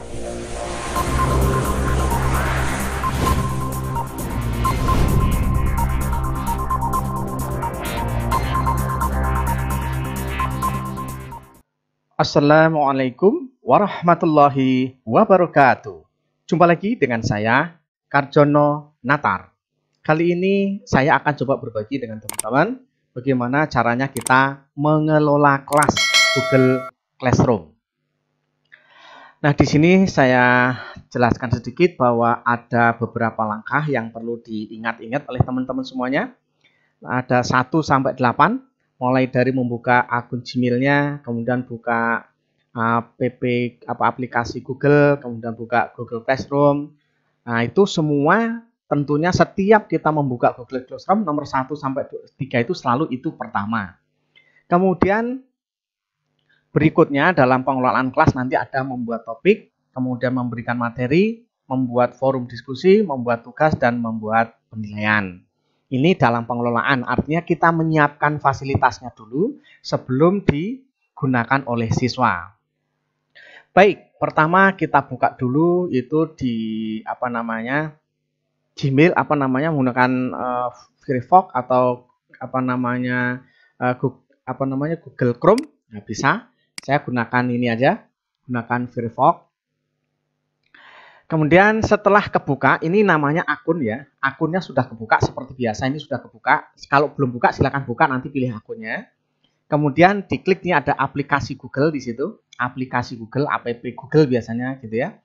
Assalamualaikum warahmatullahi wabarakatuh. Jumpa lagi dengan saya, Karjono Natar. Kali ini saya akan coba berbagi dengan teman-teman bagaimana caranya kita mengelola kelas Google Classroom. Nah, di sini saya jelaskan sedikit bahwa ada beberapa langkah yang perlu diingat-ingat oleh teman-teman semuanya. Ada 1 sampai 8. Mulai dari membuka akun Gmail-nya, kemudian buka aplikasi Google, kemudian buka Google Classroom. Nah, itu semua tentunya setiap kita membuka Google Classroom nomor 1 sampai 3 itu selalu itu pertama. Kemudian berikutnya dalam pengelolaan kelas nanti ada membuat topik, kemudian memberikan materi, membuat forum diskusi, membuat tugas, dan membuat penilaian. Ini dalam pengelolaan, artinya kita menyiapkan fasilitasnya dulu sebelum digunakan oleh siswa. Baik, pertama kita buka dulu itu di Gmail menggunakan Firefox atau Google Chrome. Nah, bisa. Saya gunakan ini aja, gunakan Firefox. Kemudian setelah kebuka, ini namanya akun ya. Akunnya sudah kebuka seperti biasa, ini sudah kebuka. Kalau belum buka silakan buka, nanti pilih akunnya. Kemudian diklik ini ada aplikasi Google di situ. Aplikasi Google, app Google biasanya gitu ya.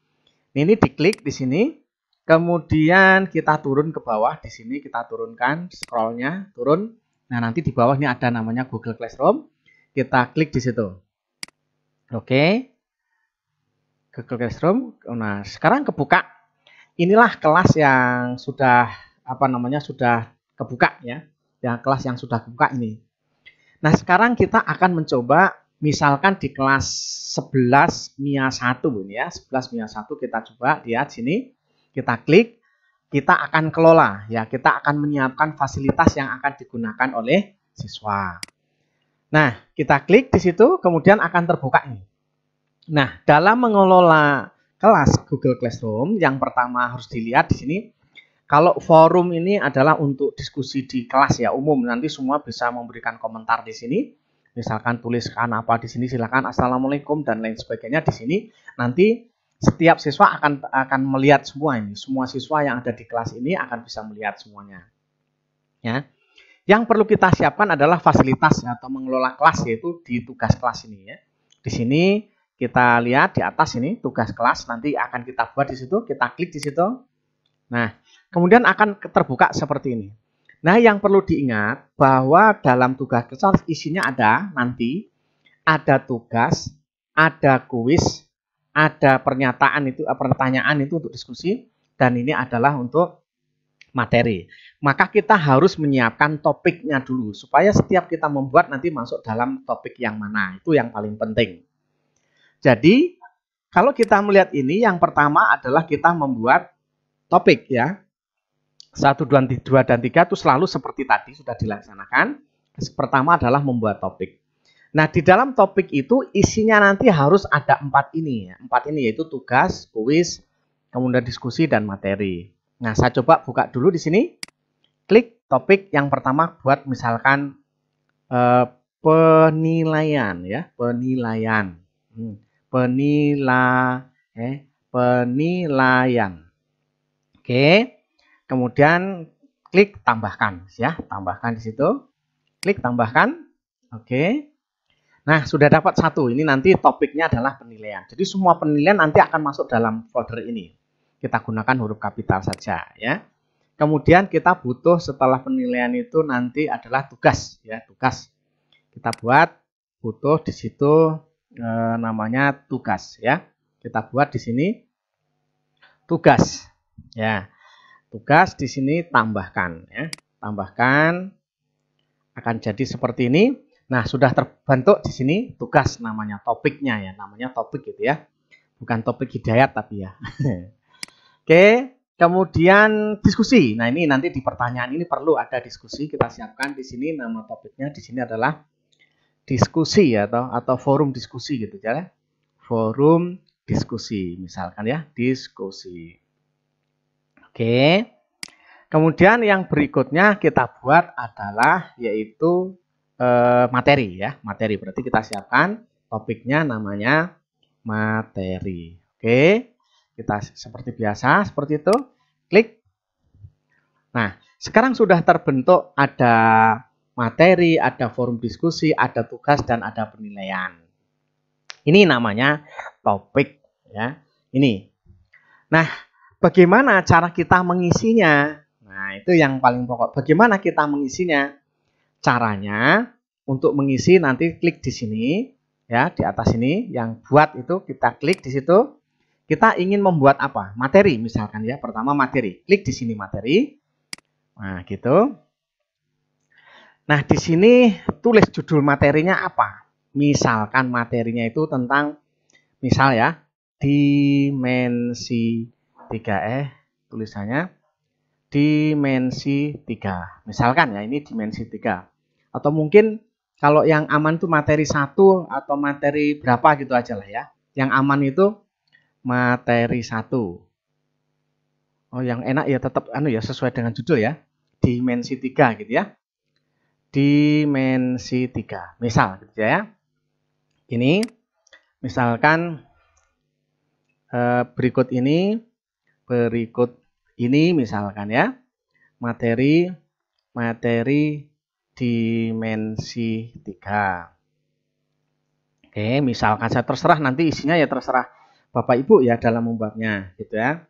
Ini diklik di sini. Kemudian kita turun ke bawah, di sini kita turunkan scrollnya, turun. Nah, nanti di bawah ini ada namanya Google Classroom. Kita klik di situ. Oke. Google Classroom. Nah, sekarang kebuka. Inilah kelas yang sudah sudah kebuka ya. Ya, kelas yang sudah kebuka ini. Nah, sekarang kita akan mencoba misalkan di kelas 11 MIA 1 ini ya. 11 MIA 1 kita coba lihat sini. Kita klik, kita akan kelola ya. Kita akan menyiapkan fasilitas yang akan digunakan oleh siswa. Nah, kita klik di situ kemudian akan terbuka ini. Nah, dalam mengelola kelas Google Classroom, yang pertama harus dilihat di sini, kalau forum ini adalah untuk diskusi di kelas ya, umum. Nanti semua bisa memberikan komentar di sini. Misalkan tuliskan apa di sini, silakan Assalamualaikum dan lain sebagainya di sini. Nanti setiap siswa akan melihat semua ini. Semua siswa yang ada di kelas ini akan bisa melihat semuanya. Ya. Yang perlu kita siapkan adalah fasilitas atau mengelola kelas, yaitu di tugas kelas ini ya. Di sini kita lihat di atas ini tugas kelas, nanti akan kita buat di situ, kita klik di situ. Nah, kemudian akan terbuka seperti ini. Nah, yang perlu diingat bahwa dalam tugas kelas isinya nanti ada tugas, ada kuis, ada pertanyaan itu untuk diskusi, dan ini adalah untuk materi. Maka kita harus menyiapkan topiknya dulu supaya setiap kita membuat nanti masuk dalam topik yang mana. Itu yang paling penting. Jadi, kalau kita melihat ini, yang pertama adalah kita membuat topik ya. 1, 2, dan 3 itu selalu seperti tadi sudah dilaksanakan. Pertama adalah membuat topik. Nah, di dalam topik itu isinya nanti harus ada 4 ini ya. 4 ini yaitu tugas, kuis, kemudian diskusi, dan materi. Nah, saya coba buka dulu di sini. Klik topik yang pertama buat misalkan penilaian ya, penilaian. Penilaian. Oke. Kemudian klik tambahkan ya, tambahkan di situ. Klik tambahkan. Oke. Nah, sudah dapat 1. Ini nanti topiknya adalah penilaian. Jadi semua penilaian nanti akan masuk dalam folder ini. Kita gunakan huruf kapital saja ya. Kemudian kita butuh setelah penilaian itu nanti adalah tugas ya, tugas. Kita butuh di situ namanya tugas ya. Kita buat di sini tugas ya. Tugas di sini tambahkan ya. Tambahkan akan jadi seperti ini. Nah, sudah terbentuk di sini tugas namanya, topiknya ya, namanya topik gitu ya. Bukan topik hidayat tapi ya. Oke, kemudian diskusi. Nah, ini nanti di pertanyaan ini perlu ada diskusi, kita siapkan di sini nama topiknya di sini adalah diskusi ya, atau forum diskusi gitu ya. Forum diskusi, misalkan ya, diskusi. Oke. Kemudian yang berikutnya kita buat adalah yaitu materi ya. Materi berarti kita siapkan topiknya namanya materi. Oke. Kita seperti biasa seperti itu. Klik. Nah, sekarang sudah terbentuk ada materi, ada forum diskusi, ada tugas dan ada penilaian. Ini namanya topik ya. Ini. Nah, bagaimana cara kita mengisinya? Nah, itu yang paling pokok. Bagaimana kita mengisinya? Caranya untuk mengisi nanti klik di sini ya, di atas ini yang buat itu kita klik di situ. Kita ingin membuat apa? Materi misalkan ya. Pertama materi. Klik di sini materi. Nah, gitu. Nah, di sini tulis judul materinya apa? Misalkan materinya itu tentang misal ya, dimensi 3 tulisannya dimensi 3. Misalkan ya, ini dimensi 3. Atau mungkin kalau yang aman itu materi 1 atau materi berapa gitu aja lah ya. Yang aman itu materi 1. Oh, yang enak ya tetap ya sesuai dengan judul ya. Dimensi 3 gitu ya. Dimensi 3. Misal gitu ya. Ini misalkan berikut ini misalkan ya. Materi dimensi 3. Oke, misalkan saya terserah nanti isinya ya terserah Bapak Ibu ya dalam membuatnya gitu ya.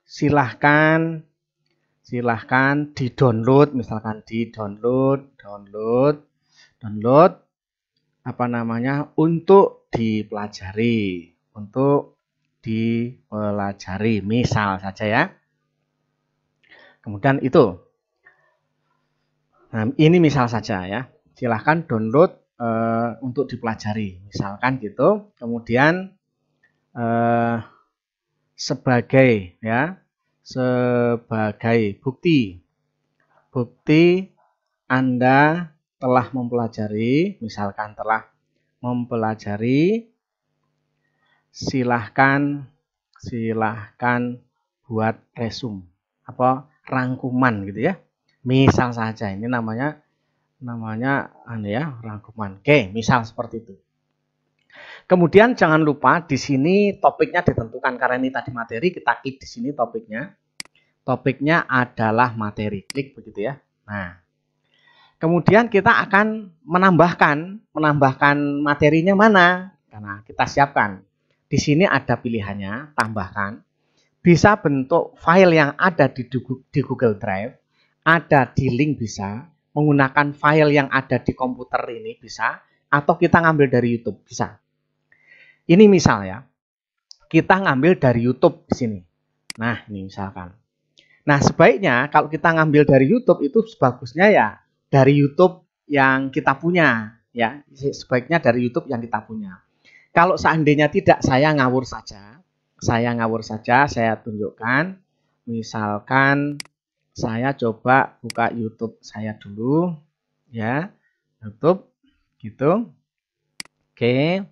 Silahkan di-download, misalkan di-download apa namanya untuk dipelajari, misal saja ya. Kemudian itu. Nah, ini misal saja ya. Silahkan download untuk dipelajari, misalkan gitu. Kemudian sebagai bukti Anda telah mempelajari, misalkan telah mempelajari, silahkan buat resume apa rangkuman gitu ya. Misal saja ini namanya rangkuman. Oke, misal seperti itu. Kemudian jangan lupa di sini topiknya ditentukan karena ini tadi materi, kita klik di sini topiknya. Topiknya adalah materi, klik begitu ya. Nah, kemudian kita akan menambahkan materinya mana? Karena kita siapkan. Di sini ada pilihannya, tambahkan. Bisa bentuk file yang ada di Google Drive, ada di link bisa, menggunakan file yang ada di komputer ini bisa, atau kita ngambil dari YouTube bisa. Ini misal ya, kita ngambil dari YouTube di sini. Nah, ini misalkan. Nah, sebaiknya kalau kita ngambil dari YouTube itu sebagusnya ya dari YouTube yang kita punya ya, sebaiknya dari YouTube yang kita punya. Kalau seandainya tidak, saya ngawur saja, saya tunjukkan. Misalkan saya coba buka YouTube saya dulu ya, YouTube gitu. Oke.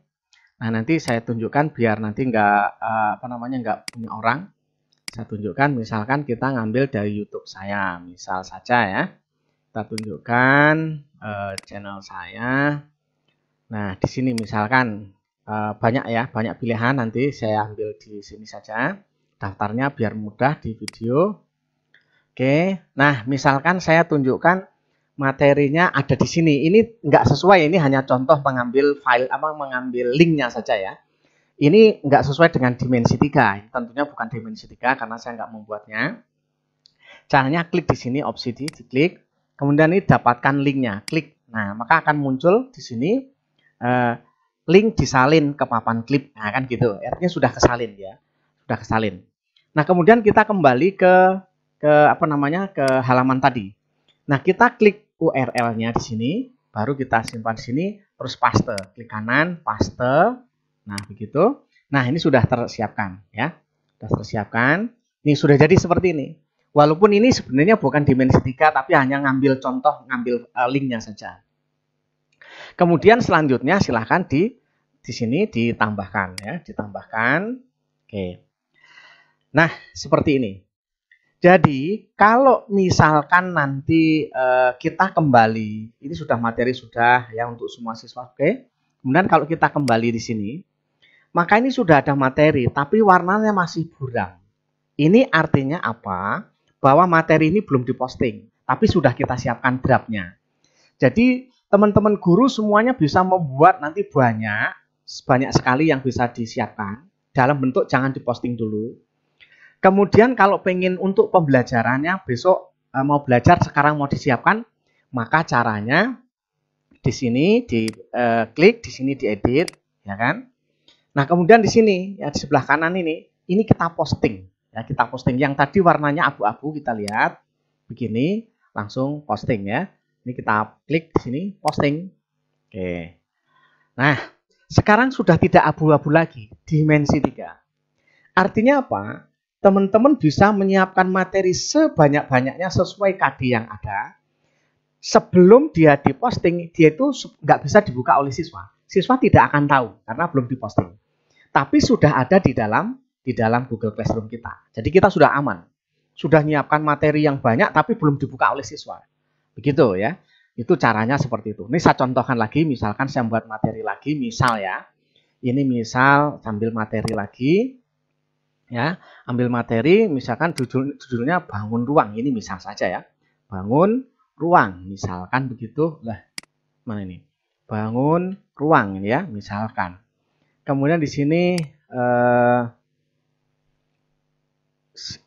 Nah, nanti saya tunjukkan biar nanti nggak punya orang. Saya tunjukkan misalkan kita ngambil dari YouTube saya, misal saja ya. Kita tunjukkan channel saya. Nah, di sini misalkan banyak pilihan, nanti saya ambil di sini saja daftarnya biar mudah di video. Oke, nah misalkan saya tunjukkan materinya ada di sini. Ini nggak sesuai, ini hanya contoh mengambil linknya saja ya. Ini nggak sesuai dengan dimensi 3, tentunya bukan dimensi 3 karena saya nggak membuatnya. Caranya klik di sini, opsi diklik, kemudian ini dapatkan linknya, klik. Nah, maka akan muncul di sini link disalin ke papan klip. Nah, kan gitu, artinya sudah kesalin ya, sudah kesalin. Nah, kemudian kita kembali ke halaman tadi. Nah, kita klik URL-nya di sini, baru kita simpan di sini, terus paste, klik kanan, paste. Nah, begitu. Nah, ini sudah tersiapkan ya. Sudah tersiapkan. Ini sudah jadi seperti ini. Walaupun ini sebenarnya bukan dimensi 3 tapi hanya ngambil contoh, ngambil linknya saja. Kemudian selanjutnya silahkan di sini ditambahkan ya, ditambahkan. Oke. Nah, seperti ini. Jadi, kalau misalkan nanti kita kembali, ini sudah materi sudah ya untuk semua siswa, oke. Kemudian kalau kita kembali di sini, maka ini sudah ada materi, tapi warnanya masih buram. Ini artinya apa? Bahwa materi ini belum diposting, tapi sudah kita siapkan draftnya. Jadi, teman-teman guru semuanya bisa membuat nanti banyak sekali yang bisa disiapkan. Dalam bentuk jangan diposting dulu. Kemudian kalau pengen untuk pembelajarannya besok mau belajar sekarang mau disiapkan, maka caranya di sini klik, di sini diedit, ya kan? Nah, kemudian di sini ya di sebelah kanan ini kita posting. Ya, kita posting. Yang tadi warnanya abu-abu kita lihat begini, langsung posting ya. Ini kita klik di sini posting. Oke. Nah, sekarang sudah tidak abu-abu lagi, dimensi 3. Artinya apa? Teman-teman bisa menyiapkan materi sebanyak-banyaknya sesuai KD yang ada. Sebelum dia diposting, dia itu nggak bisa dibuka oleh siswa. Siswa tidak akan tahu karena belum diposting. Tapi sudah ada di dalam Google Classroom kita. Jadi kita sudah aman. Sudah menyiapkan materi yang banyak tapi belum dibuka oleh siswa. Begitu ya. Itu caranya seperti itu. Ini saya contohkan lagi, misalkan saya buat materi lagi, misal ya. Ini misal sambil materi lagi. Ya, ambil materi misalkan judulnya bangun ruang, ini misal saja ya, bangun ruang misalkan begitu. Lah, mana ini, bangun ruang ini ya misalkan. Kemudian di sini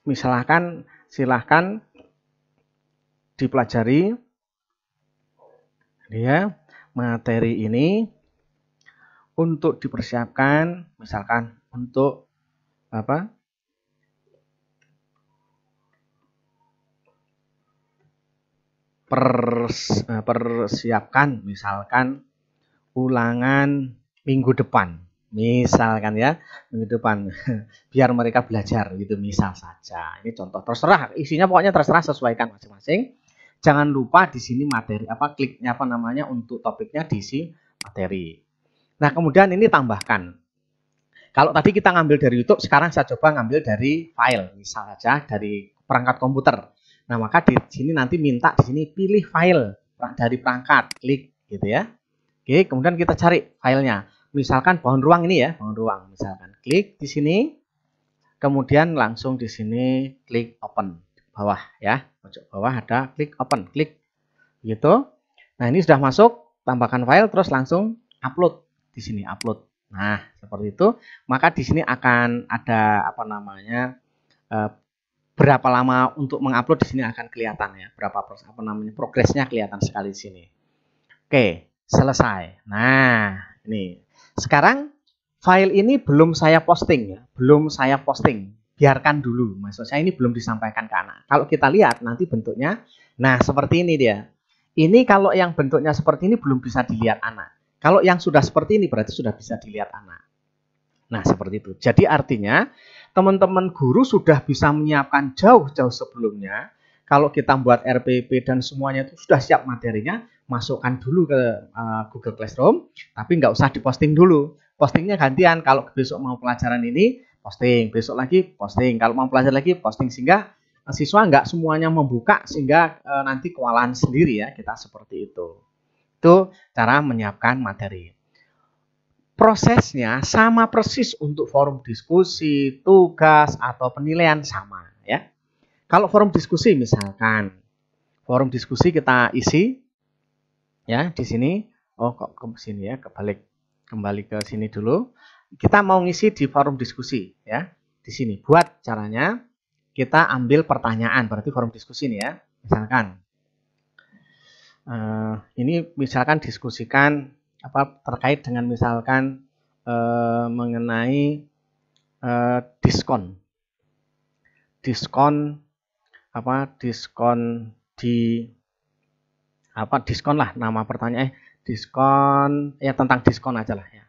misalkan silahkan dipelajari ya materi ini untuk dipersiapkan misalkan untuk apa, persiapkan misalkan ulangan minggu depan misalkan ya, minggu depan biar mereka belajar gitu misal saja. Ini contoh, terserah isinya, pokoknya terserah, sesuaikan masing-masing. Jangan lupa di sini materi kliknya namanya untuk topiknya diisi materi. Nah, kemudian ini tambahkan. Kalau tadi kita ngambil dari YouTube, sekarang saya coba ngambil dari file, misal saja dari perangkat komputer. Nah, maka di sini nanti minta di sini pilih file dari perangkat, klik gitu ya. Oke, kemudian kita cari filenya. Misalkan bangun ruang ini ya, bangun ruang misalkan. Klik di sini. Kemudian langsung di sini klik open bawah ya. Pojok bawah ada klik open, klik gitu. Nah, ini sudah masuk, tambahkan file terus langsung upload di sini, upload. Nah, seperti itu. Maka di sini akan ada berapa lama untuk mengupload, di sini akan kelihatan ya. Berapa progresnya kelihatan sekali di sini. Oke, selesai. Nah, ini. Sekarang file ini belum saya posting ya. Belum saya posting. Biarkan dulu. Maksud saya ini belum disampaikan ke anak. Kalau kita lihat nanti bentuknya, nah seperti ini dia. Ini kalau yang bentuknya seperti ini belum bisa dilihat anak. Kalau yang sudah seperti ini berarti sudah bisa dilihat anak. Nah, seperti itu. Jadi artinya teman-teman guru sudah bisa menyiapkan jauh-jauh sebelumnya. Kalau kita buat RPP dan semuanya itu sudah siap materinya, masukkan dulu ke Google Classroom, tapi nggak usah diposting dulu. Postingnya gantian. Kalau besok mau pelajaran ini, posting. Besok lagi, posting. Kalau mau pelajaran lagi, posting. Sehingga siswa nggak semuanya membuka, sehingga nanti kewalahan sendiri ya, kita seperti itu. Itu cara menyiapkan materi. Prosesnya sama persis untuk forum diskusi, tugas, atau penilaian sama ya. Kalau forum diskusi misalkan, forum diskusi kita isi ya di sini. Oh, kok ke sini ya, kembali ke sini dulu. Kita mau ngisi di forum diskusi ya. Di sini buat caranya kita ambil pertanyaan, berarti forum diskusi ini ya. Misalkan ini misalkan diskusikan terkait dengan misalkan mengenai diskon diskon lah nama pertanyaan, diskon ya, tentang diskon aja lah ya.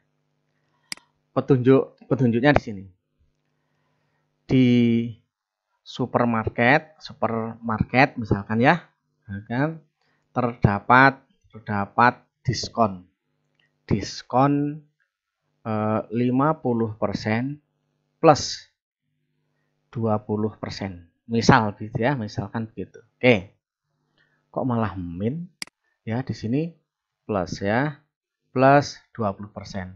Petunjuknya di sini. Di supermarket misalkan ya, kan terdapat diskon 50% plus 20%. Misal gitu ya, misalkan begitu. Oke. Kok malah min? Ya, di sini plus ya. Plus 20%.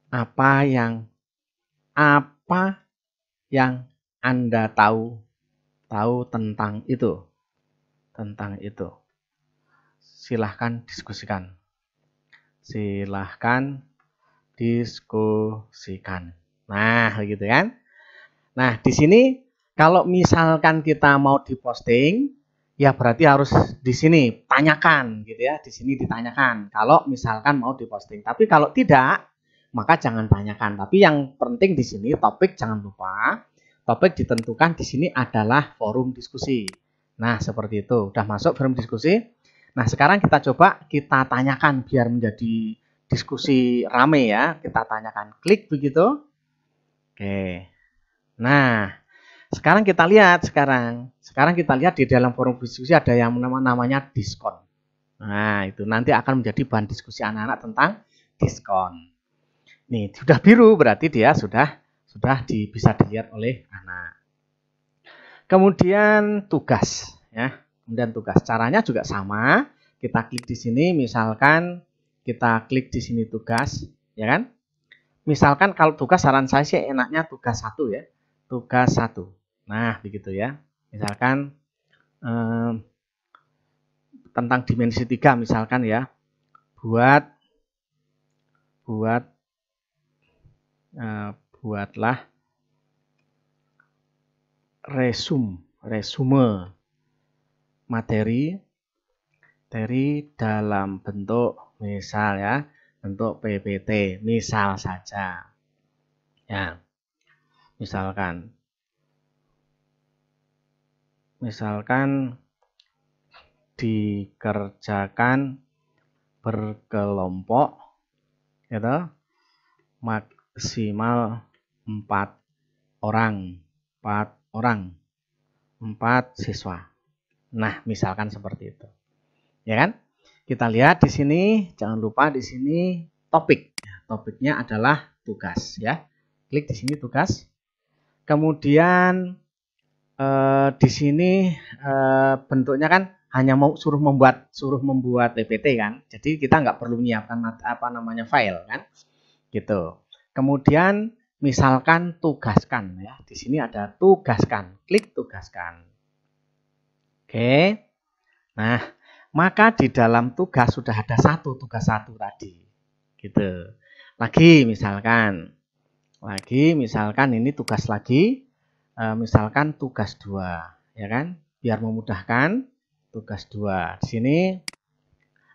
Apa yang Anda tahu tentang itu? Tentang itu. Silahkan diskusikan. Silahkan diskusikan. Nah, begitu kan? Nah, di sini kalau misalkan kita mau diposting, ya berarti harus di sini tanyakan gitu ya. Di sini ditanyakan kalau misalkan mau diposting. Tapi kalau tidak, maka jangan tanyakan. Tapi yang penting di sini topik jangan lupa. Topik ditentukan di sini adalah forum diskusi. Nah, seperti itu. Udah masuk forum diskusi. Nah, sekarang kita coba kita tanyakan biar menjadi diskusi rame ya. Kita tanyakan, klik begitu. Oke. Nah, sekarang kita lihat Sekarang kita lihat di dalam forum diskusi ada yang namanya diskon. Nah, itu nanti akan menjadi bahan diskusi anak-anak tentang diskon. Nih, sudah biru berarti dia sudah bisa dilihat oleh anak. Kemudian tugas ya. Kemudian tugas. Caranya juga sama. Kita klik di sini, misalkan kita klik di sini tugas, ya kan? Misalkan kalau tugas saran saya sih enaknya tugas 1 ya. Tugas 1. Nah, begitu ya. Misalkan tentang dimensi 3 misalkan ya. Buatlah resume materi dalam bentuk misal ya, bentuk PPT, misal saja. Ya. Misalkan dikerjakan berkelompok gitu, maksimal 4 siswa. Nah, misalkan seperti itu. Ya kan? Kita lihat di sini, jangan lupa di sini topik. Topiknya adalah tugas ya. Klik di sini tugas. Kemudian di sini bentuknya kan hanya mau suruh membuat PPT kan. Jadi kita nggak perlu menyiapkan file kan. Gitu. Kemudian misalkan tugaskan ya. Di sini ada tugaskan. Klik tugaskan. Oke. Nah, maka di dalam tugas sudah ada tugas 1 tadi. Gitu. Lagi misalkan ini tugas lagi. Misalkan tugas 2, ya kan? Biar memudahkan tugas 2. Di sini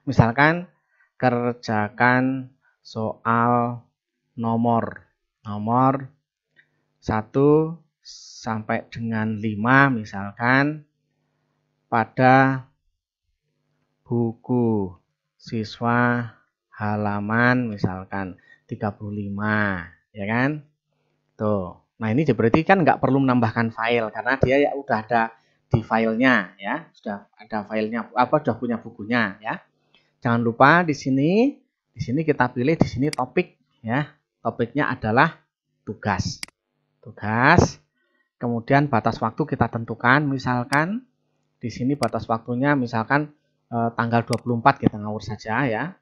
misalkan kerjakan soal nomor 1 sampai dengan 5 misalkan pada buku siswa halaman misalkan 35, ya kan? Tuh. Nah, ini berarti kan nggak perlu menambahkan file karena dia ya udah ada di filenya ya, sudah ada filenya sudah punya bukunya ya. Jangan lupa di sini kita pilih di sini topik ya. Topiknya adalah tugas. Kemudian batas waktu kita tentukan, misalkan di sini batas waktunya misalkan tanggal 24 kita ngawur saja ya.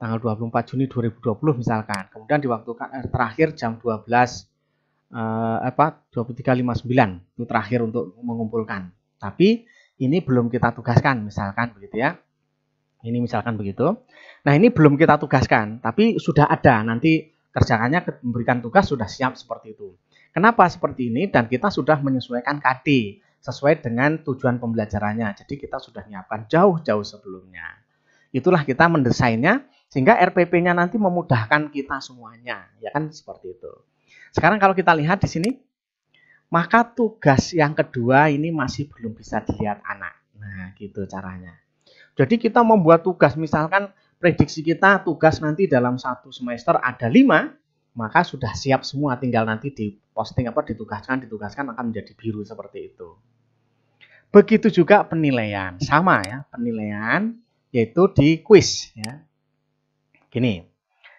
Tanggal 24 Juni 2020 misalkan. Kemudian di waktu terakhir jam 23.59 itu terakhir untuk mengumpulkan. Tapi ini belum kita tugaskan misalkan begitu ya. Ini misalkan begitu. Nah, ini belum kita tugaskan, tapi sudah ada nanti kerjakannya memberikan tugas sudah siap seperti itu. Kenapa seperti ini? Dan kita sudah menyesuaikan KD sesuai dengan tujuan pembelajarannya. Jadi kita sudah menyiapkan jauh-jauh sebelumnya. Itulah kita mendesainnya sehingga RPP-nya nanti memudahkan kita semuanya, ya kan seperti itu. Sekarang kalau kita lihat di sini, maka tugas yang kedua ini masih belum bisa dilihat anak. Nah, gitu caranya. Jadi kita membuat tugas, misalkan prediksi kita tugas nanti dalam 1 semester ada 5, maka sudah siap semua, tinggal nanti diposting ditugaskan akan menjadi biru seperti itu. Begitu juga penilaian, sama ya, penilaian yaitu di quiz ya. Gini.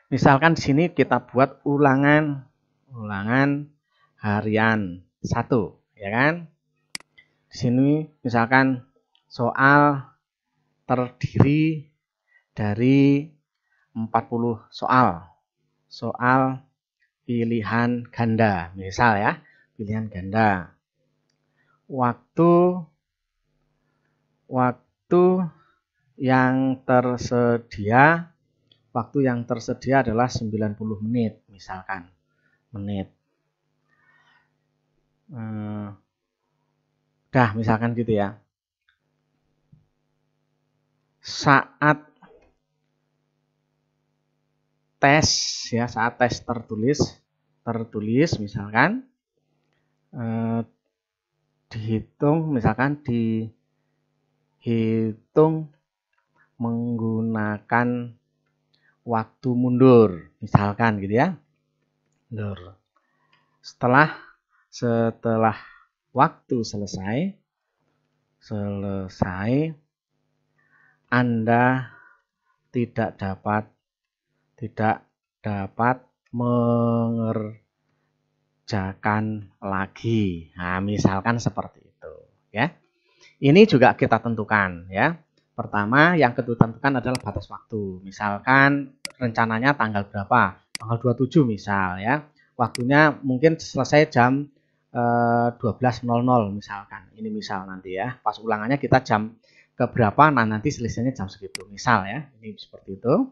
Misalkan di sini kita buat ulangan harian 1, ya kan? Di sini misalkan soal terdiri dari 40 soal. Soal pilihan ganda, misal ya, pilihan ganda. Waktu yang tersedia adalah 90 menit, misalkan menit. Misalkan gitu ya. Saat tes tertulis misalkan dihitung menggunakan waktu mundur, misalkan gitu ya. Setelah waktu selesai, Anda tidak dapat mengerjakan lagi. Nah, misalkan seperti itu, ya. Ini juga kita tentukan, ya. Pertama, yang kita tentukan adalah batas waktu. Misalkan rencananya tanggal berapa? Tanggal 27 misal, ya. Waktunya mungkin selesai jam 12.00 misalkan. Ini misal nanti ya. Pas ulangannya kita jam ke berapa, nah nanti selesainya jam segitu. Misal ya. Ini seperti itu.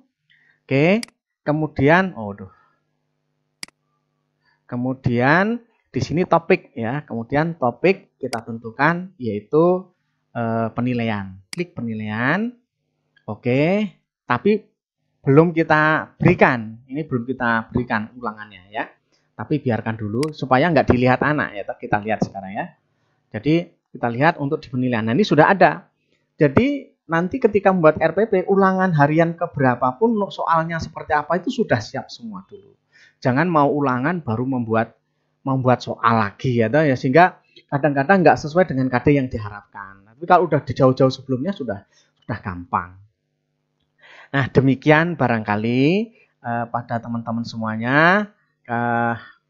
Oke. Kemudian di sini topik ya. Kemudian topik kita tentukan yaitu penilaian. Klik penilaian. Oke. Tapi belum kita berikan. Ini belum kita berikan ulangannya ya. Tapi biarkan dulu supaya nggak dilihat anak ya. Kita lihat sekarang ya. Jadi kita lihat untuk di penilaian. Nah, ini sudah ada. Jadi nanti ketika membuat RPP, ulangan harian keberapa pun soalnya seperti apa itu sudah siap semua dulu. Jangan mau ulangan baru membuat soal lagi ya, sehingga kadang-kadang nggak sesuai dengan KD yang diharapkan. Tapi kalau udah jauh-jauh sebelumnya sudah gampang. Nah, demikian barangkali pada teman-teman semuanya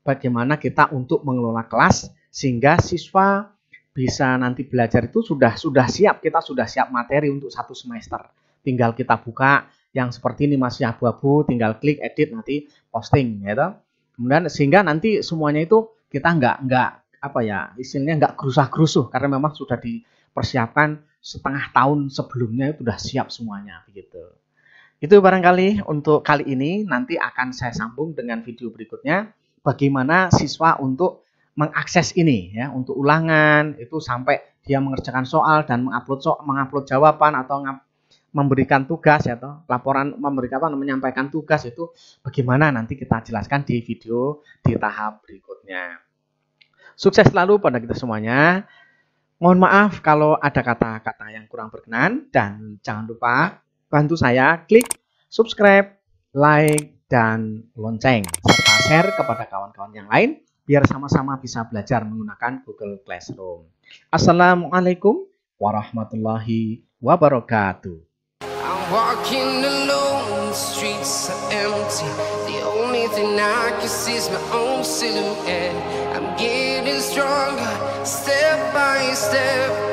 bagaimana kita untuk mengelola kelas sehingga siswa bisa nanti belajar itu sudah siap, kita sudah siap materi untuk 1 semester. Tinggal kita buka yang seperti ini masih abu-abu, tinggal klik edit nanti posting ya. Kemudian sehingga nanti semuanya itu kita istilahnya nggak gerusah-gerusuh karena memang sudah dipersiapkan setengah tahun sebelumnya itu sudah siap semuanya begitu. Itu barangkali untuk kali ini, nanti akan saya sambung dengan video berikutnya bagaimana siswa untuk mengakses ini ya, untuk ulangan itu sampai dia mengerjakan soal dan mengupload jawaban atau memberikan tugas atau laporan menyampaikan tugas itu bagaimana nanti kita jelaskan di video di tahap berikutnya. Sukses selalu pada kita semuanya. Mohon maaf kalau ada kata-kata yang kurang berkenan dan jangan lupa bantu saya klik subscribe, like, dan lonceng serta share kepada kawan-kawan yang lain biar sama-sama bisa belajar menggunakan Google Classroom. Assalamualaikum warahmatullahi wabarakatuh. I'm walking alone, the streets are empty. The only thing I can see is my own silhouette. I'm getting stronger, step by step.